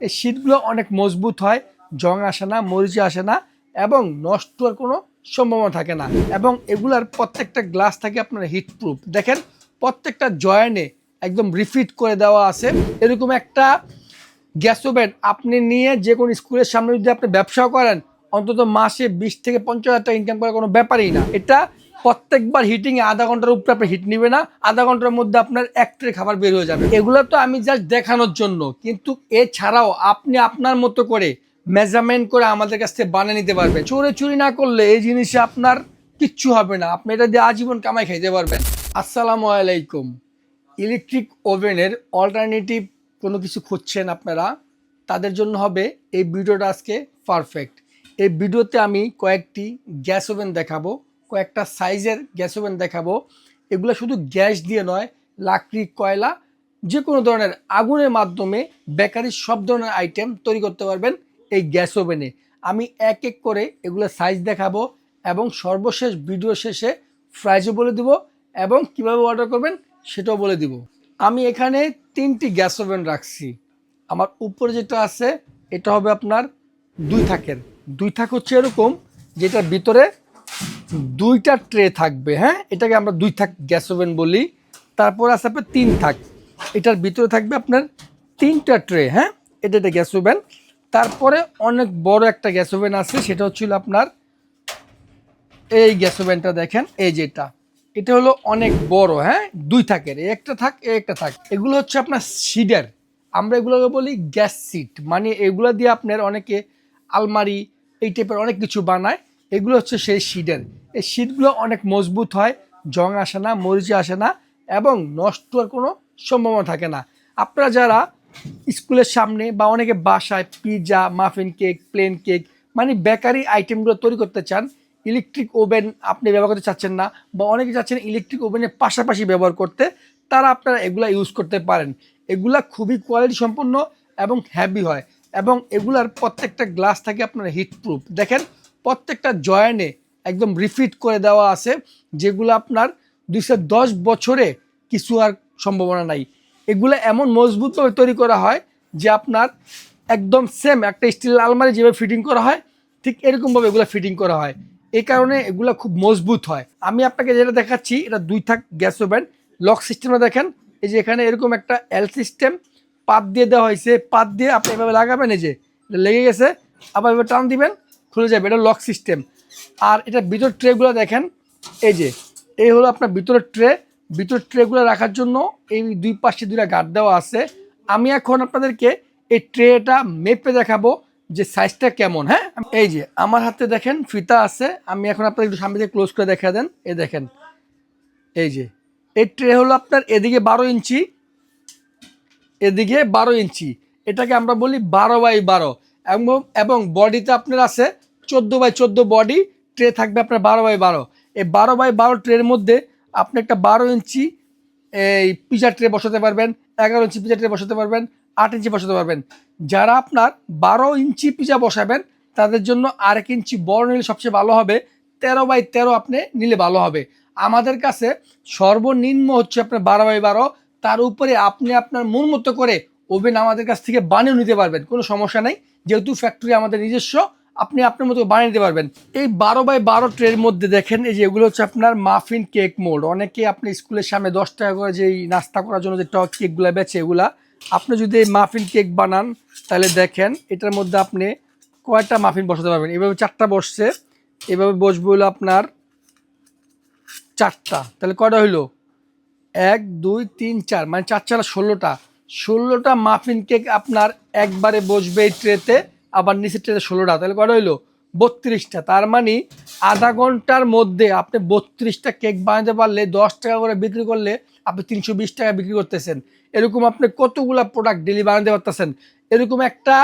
এই শীটগুলো অনেক মজবুত হয়, জং আসে না, মরিচা আসে না এবং নষ্ট হওয়ার কোনো সম্ভাবনা থাকে না। এবং এগুলার প্রত্যেকটা গ্লাস থাকে আপনার হিট প্রুফ। দেখেন প্রত্যেকটা জয়েন্টে একদম রিফিট করে দেওয়া আছে। এরকম একটা গ্যাস ওভেন আপনি নিয়ে যে কোনো স্কুলের সামনে যদি আপনি ব্যবসা করেন, অন্তত মাসে 20 থেকে 50,000 টাকা ইনকাম করার কোনো ব্যাপারই না। এটা প্রত্যেকবার হিটিংয়ে আধা ঘন্টার উপরে আপনি হিট নিবে না, আধা ঘন্টার মধ্যে আপনার এক ট্রে খাবার বের হয়ে যাবে। এগুলো তো আমি জাস্ট দেখানোর জন্য, কিন্তু এছাড়াও আপনি আপনার মতো করে মেজারমেন্ট করে আমাদের কাছ থেকে বানিয়ে নিতে পারবেন। চুরি না করলে এই জিনিসে আপনার কিচ্ছু হবে না, আপনি এটা দিয়ে আজীবন কামাই খাইতে পারবেন। আসসালামু আলাইকুম। ইলেকট্রিক ওভেনের অল্টারনেটিভ কোনো কিছু খুঁজছেন আপনারা, তাদের জন্য হবে এই ভিডিওটা আজকে পারফেক্ট। এই ভিডিওতে আমি কয়েকটি গ্যাস ওভেন দেখাবো, কয়েকটা সাইজের গ্যাস ওভেন দেখাবো। এগুলো শুধু গ্যাস দিয়ে নয়, লাকড়ি, কয়লা, যে কোনো ধরনের আগুনের মাধ্যমে বেকারির সব ধরনের আইটেম তৈরি করতে পারবেন এই গ্যাস ওভেনে। আমি এক এক করে এগুলো সাইজ দেখাবো এবং সর্বশেষ ভিডিও শেষে প্রাইসও বলে দিব এবং কিভাবে অর্ডার করবেন সেটাও বলে দিব। আমি এখানে 3টি গ্যাস ওভেন রাখছি। আমার উপরে যেটা আছে এটা হবে আপনার 2 থাকের। 2 থাক হচ্ছে এরকম, যেটার ভিতরে 2টা ট্রে থাকবে। হ্যাঁ, এটাকে আমরা 2 থাক গ্যাস ওভেন বলি। তারপর আছে আপনার 3 থাক, এটার ভিতরে থাকবে আপনার 3টা ট্রে। হ্যাঁ, এটা একটা গ্যাস ওভেন। তারপরে অনেক বড় একটা গ্যাস ওভেন আছে, সেটা হচ্ছিল আপনার এই গ্যাস ওভেনটা দেখেন, এই যেটা, এটা হলো অনেক বড়। হ্যাঁ, 2 থাকের, একটা থাক একটা থাক। এগুলো হচ্ছে আপনার সিডার, আমরা এগুলোকে বলি গ্যাস সিট। মানে এগুলো দিয়ে আপনার অনেকে আলমারি এই টাইপের অনেক কিছু বানায়। এগুলো হচ্ছে সেই সিডার। এই সিটগুলো অনেক মজবুত হয়, জং আসে না, মরিচা আসে না এবং নষ্ট হওয়ার কোনো সম্ভাবনা থাকে না। আপনারা যারা স্কুলের সামনে বা অনেকে বাসায় pizza, muffin cake, plane cake, মানে বেকারি আইটেমগুলো তৈরি করতে চান, ইলেকট্রিক ওভেন আপনি ব্যবহার করতে চাচ্ছেন না, বা অনেকে চাচ্ছেন ইলেকট্রিক ওভেনের পাশাপাশি ব্যবহার করতে, তারা আপনারা এগুলা ইউজ করতে পারেন। এগুলা খুবই কোয়ালিটি সম্পন্ন এবং হ্যাভি হয় এবং এগুলার প্রত্যেকটা গ্লাস থাকে আপনার হিট প্রুফ। দেখেন প্রত্যেকটা জয়েন্টে একদম রিফিট করে দেওয়া আছে, যেগুলো আপনার 210 বছরে কিছু আর সম্ভাবনা নাই। এগুলো এমন মজবুতভাবে তৈরি করা হয় যে আপনার একদম সেম একটা স্টিল আলমারি যেভাবে ফিটিং করা হয়, ঠিক এরকমভাবে এগুলো ফিটিং করা হয়। এই কারণে এগুলো খুব মজবুত হয়। আমি আপনাকে যেটা দেখাচ্ছি, এটা 2 থাক গ্যাস ওভেন। লক সিস্টেমটা দেখেন, এই যে এখানে এরকম একটা এল সিস্টেম পাত দিয়ে দেওয়া হয়েছে। পাত দিয়ে আপনি এভাবে লাগাবেন, এই যে লেগে গেছে, আবার এভাবে টান দিবেন, খুলে যাবে। এটা লক সিস্টেম। আর এটা ভিতর ট্রেগুলো দেখেন, এই যে এই হলো আপনার ভিতরের ট্রে। ভিতর ট্রেগুলো রাখার জন্য এই 2 পাশে 2টা গার্ড দেওয়া আছে। আমি এখন আপনাদেরকে এই ট্রেটা মেপে দেখাবো যে সাইজটা কেমন। হ্যাঁ, এই যে আমার হাতে দেখেন ফিতা আছে, আমি এখন আপনাদের একটু সামনে থেকে ক্লোজ করে দেখা দেন। এই দেখেন, এই যে এই ট্রে হলো আপনার এদিকে 12 ইঞ্চি, এদিকে 12 ইঞ্চি। এটাকে আমরা বলি 12x12। এবং বডিতে আপনার আছে 14x14 বডি। ট্রে থাকবে আপনার 12x12। এই 12x12 ট্রের মধ্যে আপনি একটা 12 ইঞ্চি এই পিজা ট্রে বসাতে পারবেন, 11 ইঞ্চি পিজা ট্রে বসাতে পারবেন, 8 ইঞ্চি বসাতে পারবেন। যারা আপনার 12 ইঞ্চি পিজা বসাবেন তাদের জন্য 1 ইঞ্চি বড় নিলে সবচেয়ে ভালো হবে। 13x13 আপনি নিলে ভালো হবে। আমাদের কাছে সর্বনিম্ন হচ্ছে আপনার 12x12। তার উপরে আপনি আপনার মন মতো করে ওভেন আমাদের কাছ থেকে বানিয়ে নিতে পারবেন, কোনো সমস্যা নেই। যেহেতু ফ্যাক্টরি আমাদের নিজস্ব, আপনি আপনার মতো বানিয়ে নিতে পারবেন। এই 12x12 ট্রের মধ্যে দেখেন, এই যে এগুলো হচ্ছে আপনার মাফিন কেক মোল্ড। অনেকে আপনি স্কুলের সামনে 10 টাকা করে যেই নাস্তা করার জন্য যে টক কেকগুলো বেচে, এগুলা আপনি যদি এই মাফিন কেক বানান, তাহলে দেখেন এটার মধ্যে আপনি কয়টা মাফিন বসাতে পারবেন। এভাবে 4টা বসছে, এভাবে বসবে হলো আপনার 4টা। তাহলে কয়টা হইলো? 1 2 3 4, মানে 4 4 16টা। 16টা মাফিন কেক আপনার একবারে বসবে এই ট্রেতে, আবার নিচের ট্রেতে 16টা। তাহলে কটা হইলো? 32টা। তার মানে আধা ঘন্টার মধ্যে আপনি 32টা কেক বানাতে পারলে 10 টাকা করে বিক্রি করলে আপনি 320 টাকা বিক্রি করতেছেন। এরকম আপনি কতগুলা প্রোডাক্ট ডেলি বানাতে পারতেছেন। এরকম একটা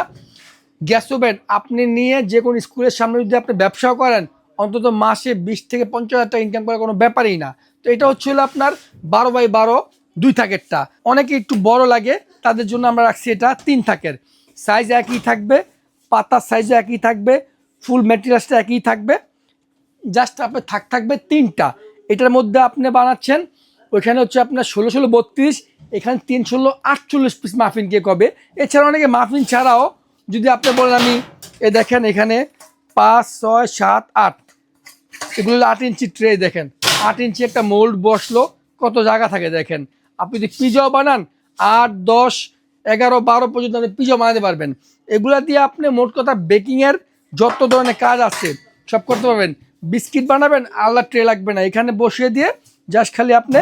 গ্যাস ওভেন আপনি নিয়ে যে কোনো স্কুলের সামনে যদি আপনি ব্যবসা করেন, অন্তত মাসে 20 থেকে 50,000 টাকা ইনকাম করার কোনো ব্যাপারই না। তো এটা হচ্ছিল আপনার 12x12 2 থাকেরটা। অনেকে একটু বড় লাগে, তাদের জন্য আমরা রাখছি এটা 3 থাকের। সাইজ একই থাকবে, পাতার সাইজও একই থাকবে, ফুল ম্যাটেরিয়ালসটা একই থাকবে। জাস্ট আপনার থাকবে 3টা। এটার মধ্যে আপনি বানাচ্ছেন ওইখানে হচ্ছে আপনার 16 32, এখানে 3 16 48 পিস মাফিন কেক হবে। এছাড়া অনেকে মাফিন ছাড়াও যদি আপনি বলেন আমি দেখেন এখানে 5 6 7 8, এগুলো 8 ইঞ্চি ট্রে, দেখেন 8 ইঞ্চি একটা মোল্ড বসলো, কত জায়গা থাকে দেখেন। আপনি যদি পিজাও বানান 8 10 11 12 পর্যন্ত আপনি পিজাও বানাতে পারবেন। এগুলা দিয়ে আপনি মোট কথা বেকিংয়ের যত ধরনের কাজ আছে সব করতে পারবেন। বিস্কিট বানাবেন, আলাদা ট্রে লাগবে না, এখানে বসিয়ে দিয়ে জাস্ট খালি আপনি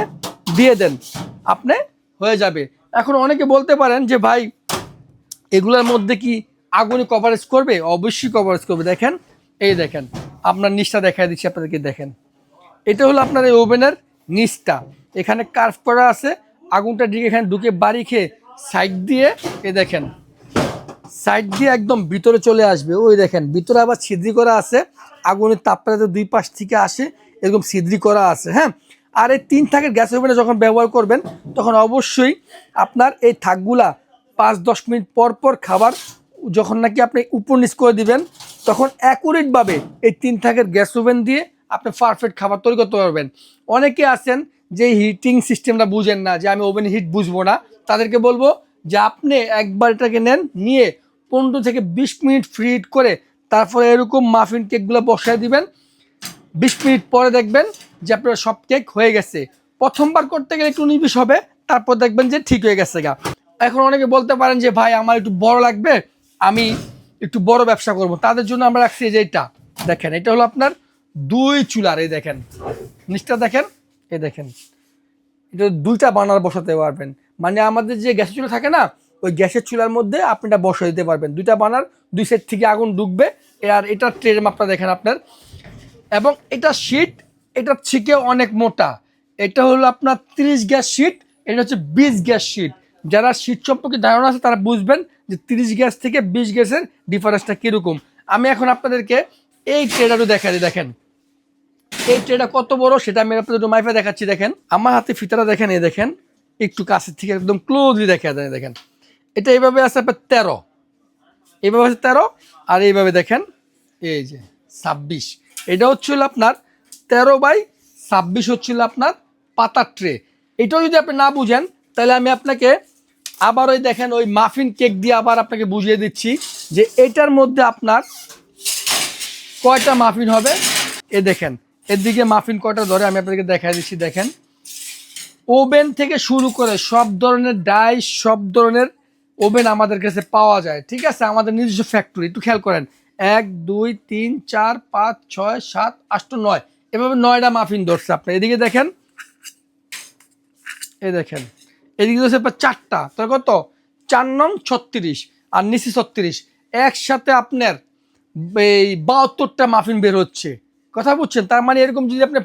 দিয়ে দেন, আপনি হয়ে যাবে। এখন অনেকে বলতে পারেন যে ভাই এগুলোর মধ্যে কি আগুনে কভারেজ করবে? অবশ্যই কভারেজ করবে। দেখেন এই দেখেন, আপনার নিচটা দেখাই দিচ্ছি আপনাদেরকে। দেখেন এটা হলো আপনার এই ওভেনের নিচটা, এখানে কার্ভ করা আছে, আগুনটা দিকে এখানে ঢুকে বাড়ি খেয়ে সাইড দিয়ে দেখেন সাইড দিয়ে একদম ভিতরে চলে আসবে। ওই দেখেন ভিতরে আবার ছিদ্রি করা আছে, আগুনের তাপমাত্রা দুই পাশ থেকে আসে, এরকম ছিদ্রি করা আছে। হ্যাঁ, আর এই 3 থাকের গ্যাস ওভেনে যখন ব্যবহার করবেন তখন অবশ্যই আপনার এই থাকগুলা 5-10 মিনিট পর পর খাবার যখন নাকি আপনি উপর নিচ করে দিবেন তখন অ্যাকুরেটভাবে এই 3 থাকের গ্যাস ওভেন দিয়ে আপনি পারফেক্ট খাবার তৈরি করতে পারবেন। অনেকে আছেন যে হিটিং সিস্টেমটা বুঝেন না, যে আমি ওভেনে হিট বুঝবো না, তাদেরকে বলবো যে আপনি একবার এটাকে নেন, নিয়ে 15 থেকে 20 মিনিট ফ্রি হিট করে তারপরে এরকম মাফিন কেকগুলো বসায় দিবেন। 20 মিনিট পরে দেখবেন যে আপনার সব কেক হয়ে গেছে। প্রথমবার করতে গেলে একটু নিবিশ হবে, তারপর দেখবেন যে ঠিক হয়ে গেছে গা। এখন অনেকে বলতে পারেন যে ভাই আমার একটু বড় লাগবে, আমি একটু বড় ব্যবসা করব, তাদের জন্য আমরা রাখছি যে এটা দেখেন, এটা হলো আপনার 2 চুলার। এই দেখেন নিচটা দেখেন, এই দেখেন এটা 2টা বার্নার বসাতে পারবেন। মানে আমাদের যে গ্যাসের চুলা থাকে না, ওই গ্যাসের চুলার মধ্যে আপনি এটা বসিয়ে দিতে পারবেন। 2টা বার্নার, 2 সাইড থেকে আগুন ঢুকবে। আর এটা ট্রের মাপটা দেখেন আপনার, এবং এটা শীট, এটা থেকে অনেক মোটা। এটা হলো আপনার 30 গ্যাস শীট, এটা হচ্ছে 20 গ্যাস শীট। যারা শীট সম্পর্কে ধারণা আছে তারা বুঝবেন যে 30 গ্যাস থেকে 20 গ্যাসের ডিফারেন্সটা কীরকম। আমি এখন আপনাদেরকে এই ট্রেটারও দেখা দিই। দেখেন এই ট্রেটা কত বড় সেটা আমি আপনাদের একটু মাইফে দেখাচ্ছি। দেখেন আমার হাতে ফিতাটা দেখেন, এই দেখেন একটু কাছের থেকে একদম ক্লোজলি দেখা যায়। দেখেন এটা এইভাবে আছে আপনার 13, এইভাবে আছে 13, আর এইভাবে দেখেন এই যে 26। এটা হচ্ছিল আপনার 13/26 হচ্ছিল আপনার পাতার ট্রে। এটাও যদি আপনি না বুঝেন তাহলে আমি আপনাকে আবার ওই দেখেন ওই মাফিন কেক দিয়ে আবার আপনাকে বুঝিয়ে দিচ্ছি যে এটার মধ্যে আপনার কয়টা মাফিন হবে। এ দেখেন এর দিকে মাফিন কয়টা ধরে আমি আপনাদেরকে দেখা দিচ্ছি। দেখেন ওভেন থেকে শুরু করে সব ধরনের ডাইস, সব ধরনের ওভেন আমাদের কাছে পাওয়া যায়। ঠিক আছে, আমাদের নিজস্ব ফ্যাক্টরি। একটু খেয়াল করেন 1 2 3 4 5 6 7 8 9, এভাবে 9টা মাফিন ধরছে আপনার। এদিকে দেখেন, এই দেখেন এদিকে ধরছে 4টা, তার কত 4 নং 36 আর নিচে 36, একসাথে আপনার এই 72টা মাফিন বের হচ্ছে। কথা বুঝছেন? তার মানে এরকম যদি আপনি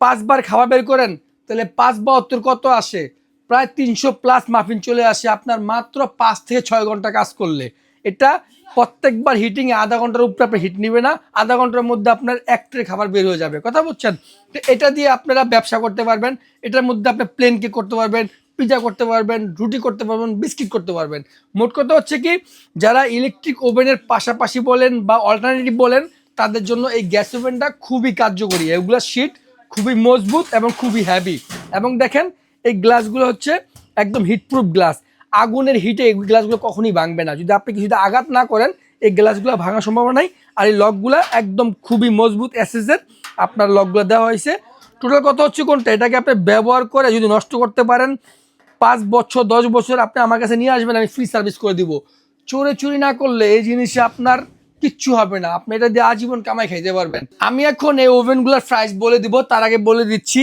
5বার খাওয়া বের করেন তাহলে 5×72 কত আসে? প্রায় 300+ মাফিন চলে আসে আপনার মাত্র 5 থেকে 6 ঘন্টা কাজ করলে। এটা প্রত্যেকবার হিটিংয়ে আধা ঘন্টার উপরে আপনি হিট নেবে না, আধা ঘন্টার মধ্যে আপনার এক ট্রে খাবার বের হয়ে যাবে। কথা বুঝছেন? তো এটা দিয়ে আপনারা ব্যবসা করতে পারবেন। এটার মধ্যে আপনি প্লেন কেক করতে পারবেন, পিজা করতে পারবেন, রুটি করতে পারবেন, বিস্কিট করতে পারবেন। মোট কথা হচ্ছে কি, যারা ইলেকট্রিক ওভেনের পাশাপাশি বলেন বা অল্টারনেটিভ বলেন, তাদের জন্য এই গ্যাস ওভেনটা খুবই কার্যকরী। এগুলো শীট খুবই মজবুত এবং খুবই হ্যাভি। এবং দেখেন এই গ্লাসগুলো হচ্ছে একদম হিটপ্রুফ গ্লাস, আগুনের হিটে এই গ্লাসগুলো কখনই ভাঙবে না। যদি আপনি কিছুতে আঘাত না করেন এই গ্লাসগুলো ভাঙার সম্ভাবনা নাই। আর এই লকগুলো একদম খুবই মজবুত এসএসের আপনার লকগুলো দেওয়া হয়েছে। টোটাল কথা হচ্ছে কোনটা, এটাকে আপনি ব্যবহার করে যদি নষ্ট করতে পারেন 5 বছর 10 বছর আপনি আমার কাছে নিয়ে আসবেন, আমি ফ্রি সার্ভিস করে দিব। চুরি না করলে এই জিনিসে আপনার কিচ্ছু হবে না, আপনি এটা দিয়ে আজীবন কামাই খাইতে পারবেন। আমি এখন এই ওভেনগুলোর প্রাইস বলে দিব, তার আগে বলে দিচ্ছি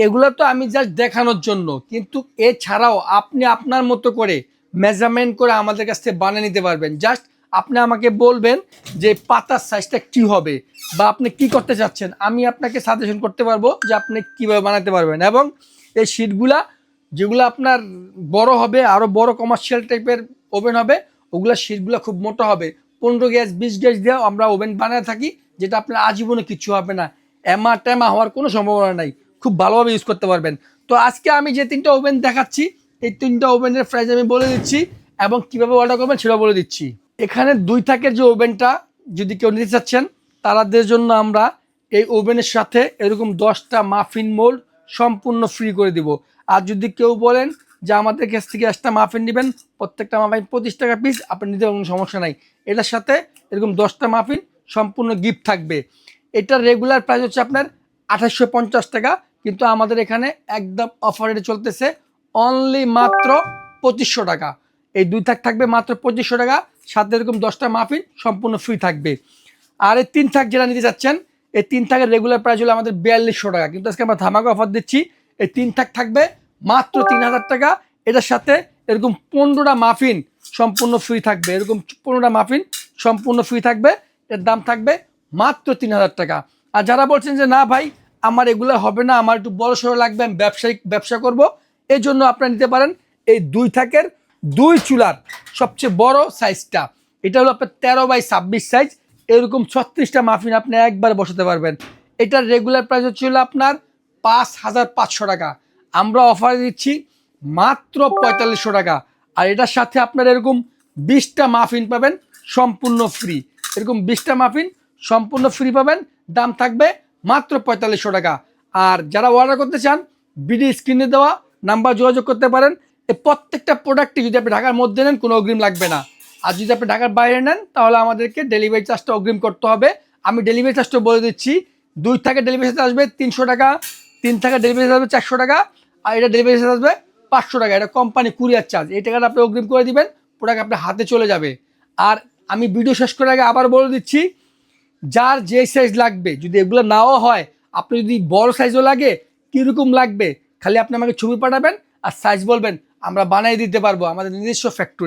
এগুলো তো আমি জাস্ট দেখানোর জন্য, কিন্তু এছাড়াও আপনি আপনার মতো করে মেজারমেন্ট করে আমাদের কাছ থেকে বানিয়ে নিতে পারবেন। জাস্ট আপনি আমাকে বলবেন যে পাতার সাইজটা কি হবে বা আপনি কি করতে চাচ্ছেন, আমি আপনাকে সাজেশন করতে পারবো যে আপনি কিভাবে বানাতে পারবেন। এবং এই শীটগুলা যেগুলো আপনার বড় হবে, আরও বড় কমার্শিয়াল টাইপের ওভেন হবে, ওগুলা শীটগুলো খুব মোটা হবে। 15 গ্যাস 20 গ্যাস দিয়েও আমরা ওভেন বানিয়ে থাকি, যেটা আপনার আজীবনে কিছু হবে না, টেমা হওয়ার কোনো সম্ভাবনা নাই, খুব ভালোভাবে ইউজ করতে পারবেন। তো আজকে আমি যে 3টা ওভেন দেখাচ্ছি এই 3টা ওভেনের প্রাইস আমি বলে দিচ্ছি এবং কিভাবে অর্ডার করবেন সেটা বলে দিচ্ছি। এখানে 2 থাকের যে ওভেনটা যদি কেউ নিতে চাচ্ছেন তাদের জন্য আমরা এই ওভেনের সাথে এরকম 10টা মাফিন মোল্ড সম্পূর্ণ ফ্রি করে দিব। আর যদি কেউ বলেন যে আমাদের কাছ থেকে একটা মাফিন নেবেন, প্রত্যেকটা মাফিন 25 টাকা পিস, আপনি নিতে কোনো সমস্যা নাই। এটার সাথে এরকম 10টা মাফিন সম্পূর্ণ গিফট থাকবে। এটার রেগুলার প্রাইস হচ্ছে আপনার 2850 টাকা, কিন্তু আমাদের এখানে একদম অফারে চলতেছে অনলি মাত্র 2500 টাকা। এই 2 থাক থাকবে মাত্র 2500 টাকা, সাথে এরকম 10টা মাফিন সম্পূর্ণ ফ্রি থাকবে। আর এই 3 থাক যেটা নিতে চাচ্ছেন, এই 3 থাকের রেগুলার প্রাইস হলো আমাদের 4200 টাকা, কিন্তু আজকে আমরা ধামাকা অফার দিচ্ছি। এই 3 থাক থাকবে মাত্র 3000 টাকা। এটার সাথে এরকম 15টা মাফিন সম্পূর্ণ ফ্রি থাকবে, এরকম 15টা মাফিন সম্পূর্ণ ফ্রি থাকবে। এর দাম থাকবে মাত্র 3000 টাকা। আর যারা বলছেন যে না ভাই আমার এগুলো হবে না, আমার একটু বড় সড়ো লাগবে, আমি ব্যবসা করব, এই জন্য আপনারা নিতে পারেন এই 2 থাকের 2 চুলার সবচেয়ে বড় সাইজটা। এটা হলো আপনার 13x26 সাইজ, এরকম 36টা মাফিন আপনি একবার বসাতে পারবেন। এটার রেগুলার প্রাইস হচ্ছিল আপনার 5500 টাকা, আমরা অফার দিচ্ছি মাত্র 4500 টাকা। আর এটার সাথে আপনার এরকম 20টা মাফিন পাবেন সম্পূর্ণ ফ্রি, এরকম 20টা মাফিন সম্পূর্ণ ফ্রি পাবেন, দাম থাকবে মাত্র 4500 টাকা। আর যারা অর্ডার করতে চান ভিডিও স্ক্রিনে দেওয়া নাম্বার যোগাযোগ করতে পারেন। এই প্রত্যেকটা প্রোডাক্টই যদি আপনি ঢাকার মধ্যে নেন কোনো অগ্রিম লাগবে না, আর যদি আপনি ঢাকার বাইরে নেন তাহলে আমাদেরকে ডেলিভারি চার্জটা অগ্রিম করতে হবে। আমি ডেলিভারি চার্জটা বলে দিচ্ছি, 2 থেকে ডেলিভারি চার্জ আসবে 300 টাকা, 3 থেকে ডেলিভারি চার্জ আসবে 400 টাকা, আর এটা ডেলিভারি চার্জ আসবে 500 টাকা। এটা কোম্পানি কুরিয়ার চার্জ, এই টাকাটা আপনি অগ্রিম করে দিবেন, প্রোডাক্ট আপনার হাতে চলে যাবে। আর আমি ভিডিও শেষ করার আগে আবার বলে দিচ্ছি, যার যে সাইজ লাগবে, যদি এগুলো নাও হয়, আপনি যদি বড় সাইজও লাগে, কীরকম লাগবে খালি আপনি আমাকে ছবি পাঠাবেন আর সাইজ বলবেন, আমরা বানিয়ে দিতে পারবো, আমাদের নিজস্ব ফ্যাক্টরি।